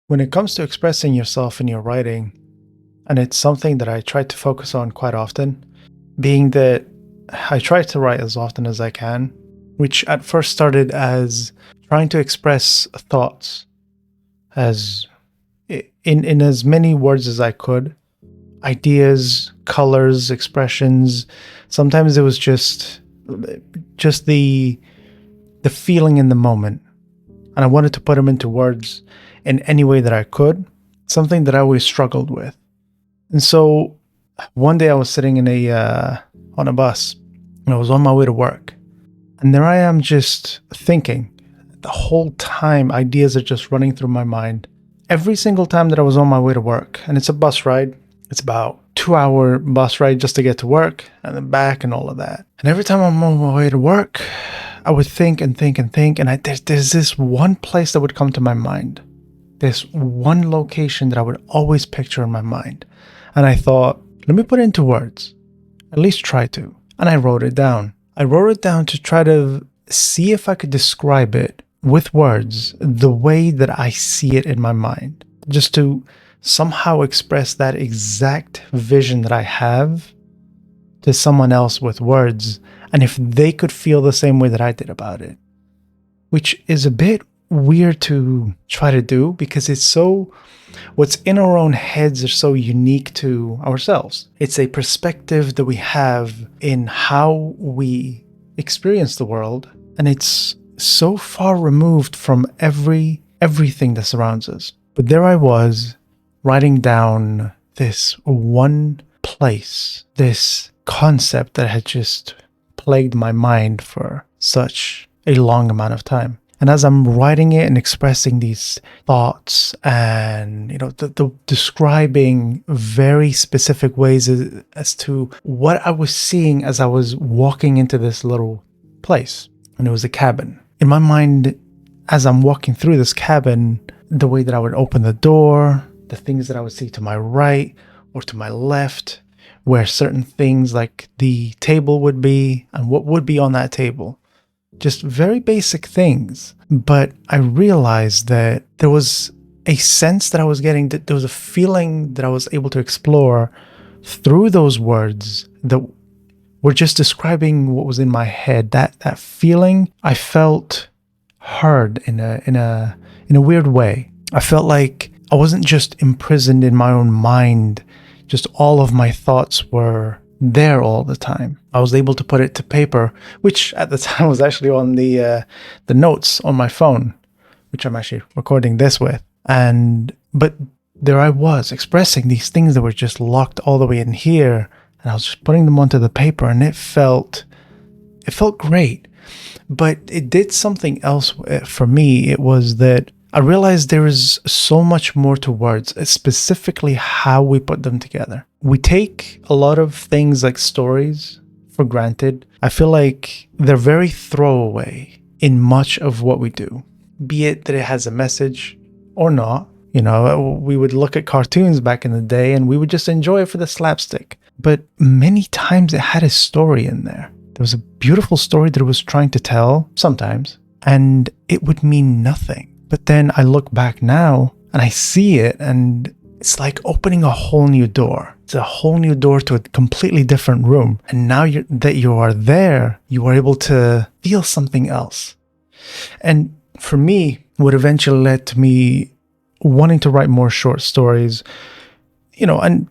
When it comes to expressing yourself in your writing, and it's something that I try to focus on quite often, being that I try to write as often as I can, which at first started as trying to express thoughts as in as many words as I could, ideas, colors, expressions. Sometimes it was just the feeling in the moment, and I wanted to put them into words in any way that I could, something that I always struggled with. And so one day I was sitting in on a bus, and I was on my way to work. And there I am just thinking. The whole time ideas are just running through my mind. Every single time that I was on my way to work, and it's a bus ride. It's about 2 hour bus ride just to get to work and then back and all of that. And every time I'm on my way to work, I would think and think and think. And there's this one place that would come to my mind. This one location that I would always picture in my mind. And I thought, let me put it into words. At least try to. And I wrote it down. I wrote it down to try to see if I could describe it with words the way that I see it in my mind. Just to somehow express that exact vision that I have to someone else with words. And if they could feel the same way that I did about it. Which is a bit weird to try to do because what's in our own heads is so unique to ourselves. It's a perspective that we have in how we experience the world, and it's so far removed from everything that surrounds us. But there I was writing down this one place, this concept that had just plagued my mind for such a long amount of time. And as I'm writing it and expressing these thoughts and, the describing very specific ways as to what I was seeing as I was walking into this little place. And it was a cabin. In my mind, as I'm walking through this cabin, the way that I would open the door, the things that I would see to my right or to my left, where certain things like the table would be and what would be on that table. Just very basic things. But I realized that there was a sense that I was getting, that there was a feeling that I was able to explore through those words that were just describing what was in my head. That feeling, I felt heard in a weird way. I felt like I wasn't just imprisoned in my own mind. Just all of my thoughts were there all the time. I was able to put it to paper, which at the time was actually on the notes on my phone, which I'm actually recording this with. But there I was expressing these things that were just locked all the way in here, and I was just putting them onto the paper, and it felt great. But it did something else for me. It was that I realized there is so much more to words, specifically how we put them together. We take a lot of things like stories for granted. I feel like they're very throwaway in much of what we do, be it that it has a message or not. We would look at cartoons back in the day and we would just enjoy it for the slapstick. But many times it had a story in there. There was a beautiful story that it was trying to tell sometimes, and it would mean nothing. But then I look back now and I see it, and it's like opening a whole new door. It's a whole new door to a completely different room. And now that you are there, you are able to feel something else. And for me, what eventually led to me wanting to write more short stories, and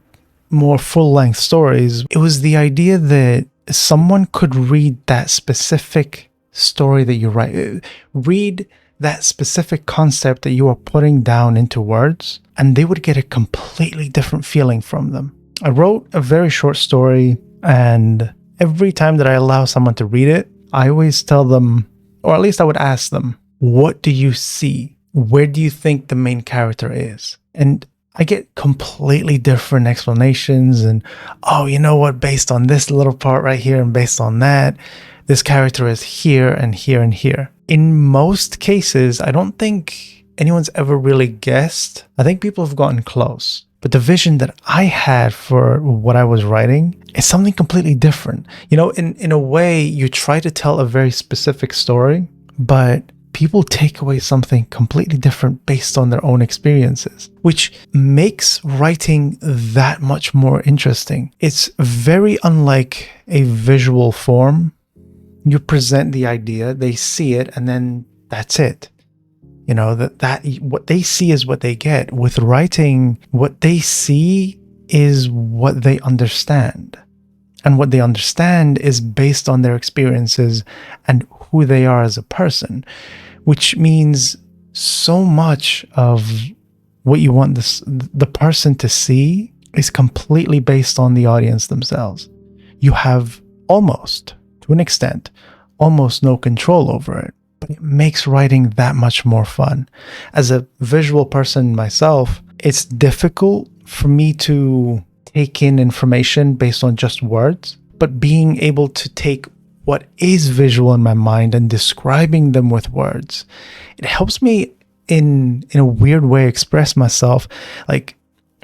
more full-length stories, it was the idea that someone could read that specific story that you write, read that specific concept that you are putting down into words, and they would get a completely different feeling from them. I wrote a very short story, and every time that I allow someone to read it, I always tell them, or at least I would ask them, what do you see? Where do you think the main character is? And I get completely different explanations and, based on this little part right here and based on that, this character is here and here and here. In most cases, I don't think anyone's ever really guessed. I think people have gotten close. But the vision that I had for what I was writing is something completely different. In a way, you try to tell a very specific story, but people take away something completely different based on their own experiences, which makes writing that much more interesting. It's very unlike a visual form. You present the idea, they see it, and then that's it. You know, that what they see is what they get. With writing, what they see is what they understand. And what they understand is based on their experiences and who they are as a person, which means so much of what you want the person to see is completely based on the audience themselves. You have almost, to an extent, almost no control over it. But it makes writing that much more fun. As a visual person myself, it's difficult for me to take in information based on just words, but being able to take what is visual in my mind and describing them with words, it helps me in a weird way express myself, like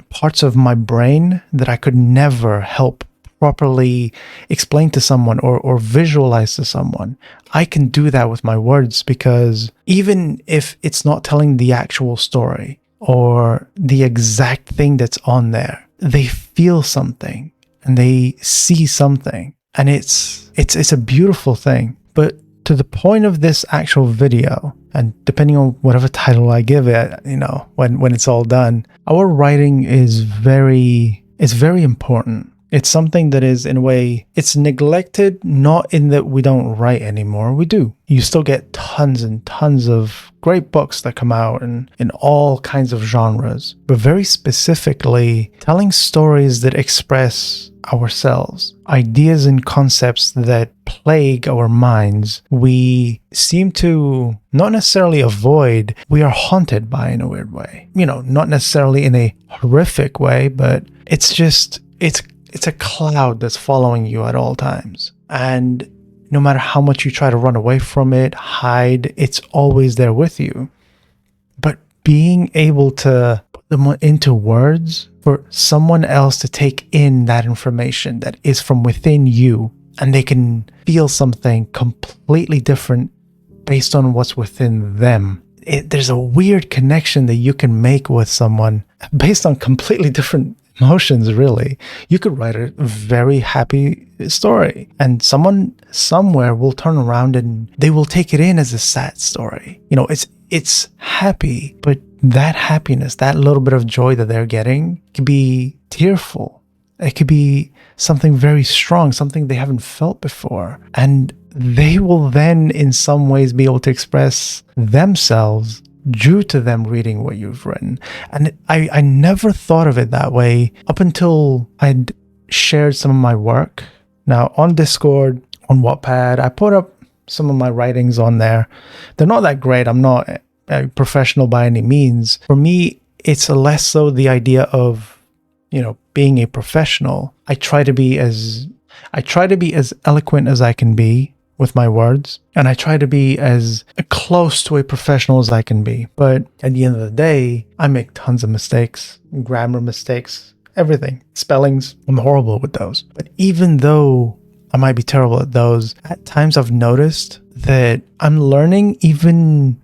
parts of my brain that I could never help properly explain to someone or visualize to someone. I can do that with my words, because even if it's not telling the actual story or the exact thing that's on there, they feel something and they see something, and it's a beautiful thing. But to the point of this actual video, and depending on whatever title I give it, you know, when it's all done, our writing is very important. It's something that is, in a way, it's neglected, not in that we don't write anymore. We do. You still get tons and tons of great books that come out in all kinds of genres, but very specifically telling stories that express ourselves, ideas and concepts that plague our minds. We seem to not necessarily avoid, we are haunted by in a weird way. You know, not necessarily in a horrific way, but it's just, it's a cloud that's following you at all times. And no matter how much you try to run away from it, hide, it's always there with you. But being able to put them into words for someone else to take in that information that is from within you, and they can feel something completely different based on what's within them. There's a weird connection that you can make with someone based on completely different emotions, really. You could write a very happy story, and someone somewhere will turn around and they will take it in as a sad story. You know, it's happy, but that happiness, that little bit of joy that they're getting, could be tearful. It could be something very strong, something they haven't felt before. And they will then, in some ways, be able to express themselves due to them reading what you've written. And I never thought of it that way up until I'd shared some of my work. Now, on Discord, on Wattpad, I put up some of my writings on there. They're not that great. I'm not a professional by any means. For me, it's less so the idea of, you know, being a professional. I try to be as eloquent as I can be with my words, and I try to be as close to a professional as I can be. But at the end of the day, I make tons of mistakes, grammar mistakes, everything, spellings. I'm horrible with those. But even though I might be terrible at those, at times I've noticed that I'm learning, even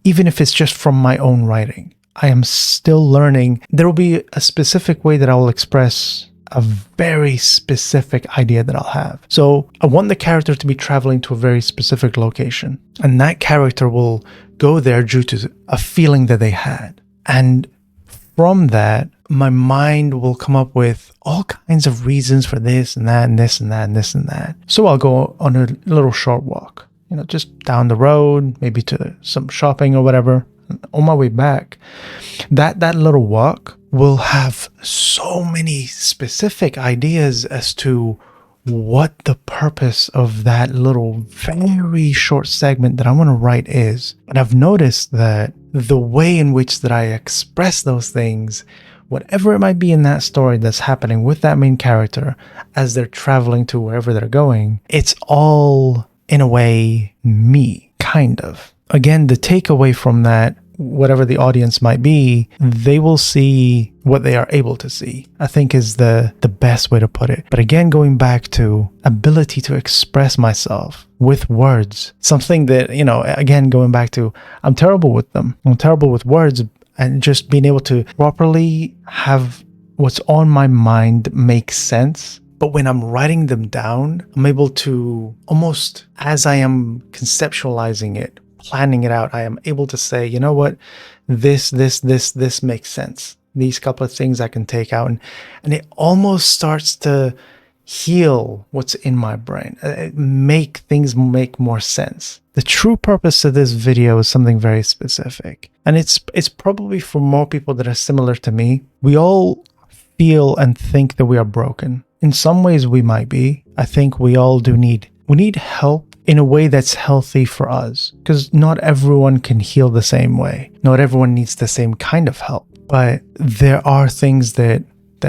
if it's just from my own writing. I am still learning. There will be a specific way that I will express a very specific idea that I'll have. So I want the character to be traveling to a very specific location, and that character will go there due to a feeling that they had. And from that, my mind will come up with all kinds of reasons for this and that and this and that and this and that. So I'll go on a little short walk, you know, just down the road, maybe to some shopping or whatever. On my way back, that little walk will have so many specific ideas as to what the purpose of that little very short segment that I want to write is. And I've noticed that the way in which that I express those things, whatever it might be in that story that's happening with that main character as they're traveling to wherever they're going, it's all in a way me, kind of. Again, the takeaway from that whatever the audience might be, they will see what they are able to see, I think is the best way to put it. But again, going back to ability to express myself with words, something that, again, going back to, I'm terrible with them. I'm terrible with words, and just being able to properly have what's on my mind make sense. But when I'm writing them down, I'm able to almost, as I am conceptualizing it, planning it out, I am able to say, you know what, this makes sense. These couple of things I can take out, and it almost starts to heal what's in my brain, make things make more sense. The true purpose of this video is something very specific, and it's probably for more people that are similar to me. We all feel and think that we are broken. In some ways we might be. I think we all do need help in a way that's healthy for us, because not everyone can heal the same way. Not everyone needs the same kind of help, but there are things that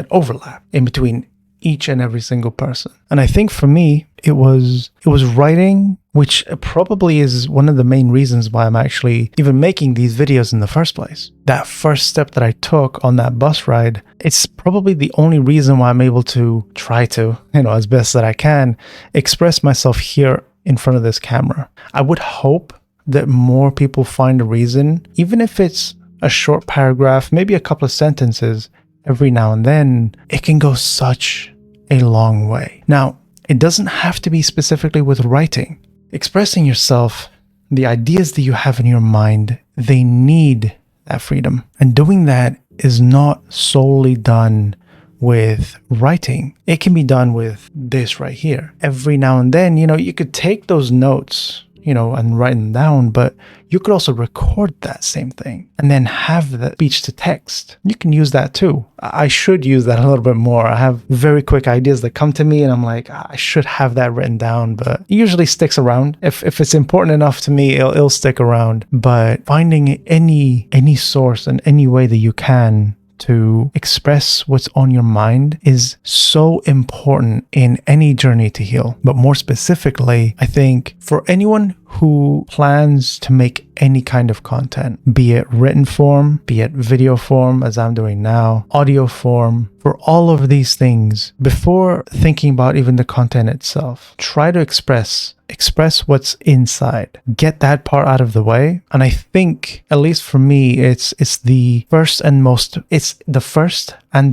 overlap in between each and every single person. And I think for me, it was writing, which probably is one of the main reasons why I'm actually even making these videos in the first place. That first step that I took on that bus ride, it's probably the only reason why I'm able to try to, as best that I can, express myself here in front of this camera. I would hope that more people find a reason, even if it's a short paragraph, maybe a couple of sentences, every now and then, it can go such a long way. Now, it doesn't have to be specifically with writing. Expressing yourself, the ideas that you have in your mind, they need that freedom. And doing that is not solely done with writing. It can be done with this right here. Every now and then, you could take those notes, and write them down, but you could also record that same thing and then have the speech to text. You can use that too. I should use that a little bit more. I have very quick ideas that come to me and I'm like, I should have that written down, but it usually sticks around. If it's important enough to me, it'll stick around. But finding any source and any way that you can to express what's on your mind is so important in any journey to heal. But more specifically, I think for anyone who plans to make any kind of content, be it written form, be it video form, as I'm doing now, audio form, for all of these things, before thinking about even the content itself, try to express what's inside. Get that part out of the way. And I think, at least for me, it's the first and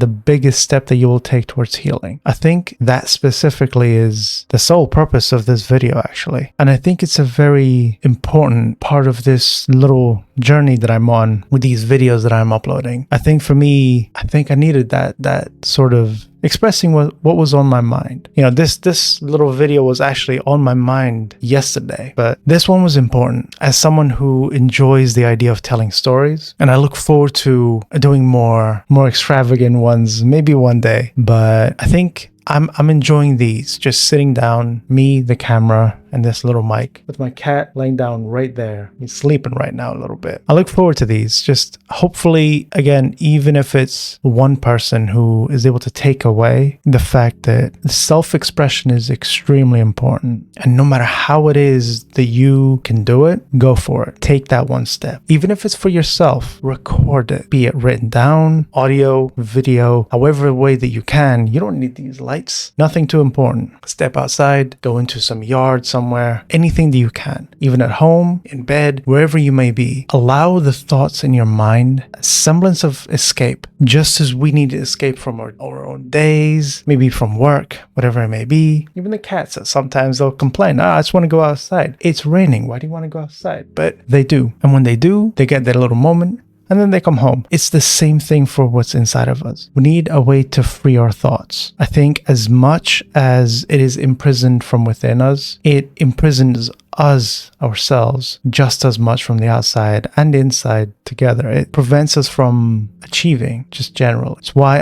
the biggest step that you will take towards healing. I think that specifically is the sole purpose of this video, actually. And I think it's a very important part of this little journey that I'm on with these videos that I'm uploading. I think for me, I needed that sort of expressing what was on my mind. This little video was actually on my mind yesterday, but this one was important as someone who enjoys the idea of telling stories, and I look forward to doing more extravagant ones maybe one day. But I think I'm enjoying these, just sitting down, me, the camera, and this little mic with my cat laying down right there. He's sleeping right now a little bit. I look forward to these. Just hopefully, again, even if it's one person who is able to take away the fact that self-expression is extremely important. And no matter how it is that you can do it, go for it. Take that one step. Even if it's for yourself, record it. Be it written down, audio, video, however way that you can. You don't need these lights. Nothing too important. Step outside, go into some yard somewhere, anything that you can, even at home, in bed, wherever you may be. Allow the thoughts in your mind a semblance of escape, just as we need to escape from our own days, maybe from work, whatever it may be. Even the cats, sometimes they'll complain, I just want to go outside. It's raining. Why do you want to go outside? But they do. And when they do, they get their little moment, and then they come home. It's the same thing for what's inside of us. We need a way to free our thoughts. I think as much as it is imprisoned from within us, it imprisons us ourselves just as much from the outside and inside together. It prevents us from achieving, just general. It's why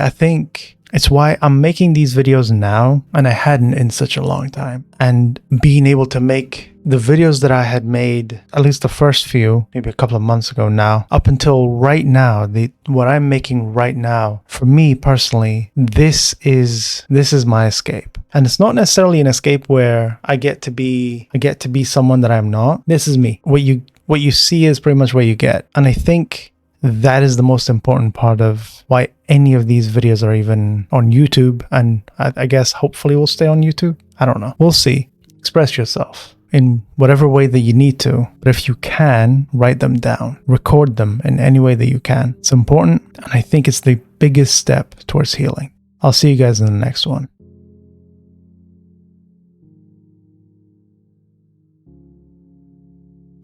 I'm making these videos now, and I hadn't in such a long time. And being able to make the videos that I had made, at least the first few, maybe a couple of months ago now, up until right now, what I'm making right now, for me personally, this is my escape. And it's not necessarily an escape where I get to be someone that I'm not. This is me. What what you see is pretty much what you get. And I think that is the most important part of why any of these videos are even on YouTube. And I guess hopefully will stay on YouTube. I don't know. We'll see. Express yourself in whatever way that you need to. But if you can, write them down. Record them in any way that you can. It's important. And I think it's the biggest step towards healing. I'll see you guys in the next one.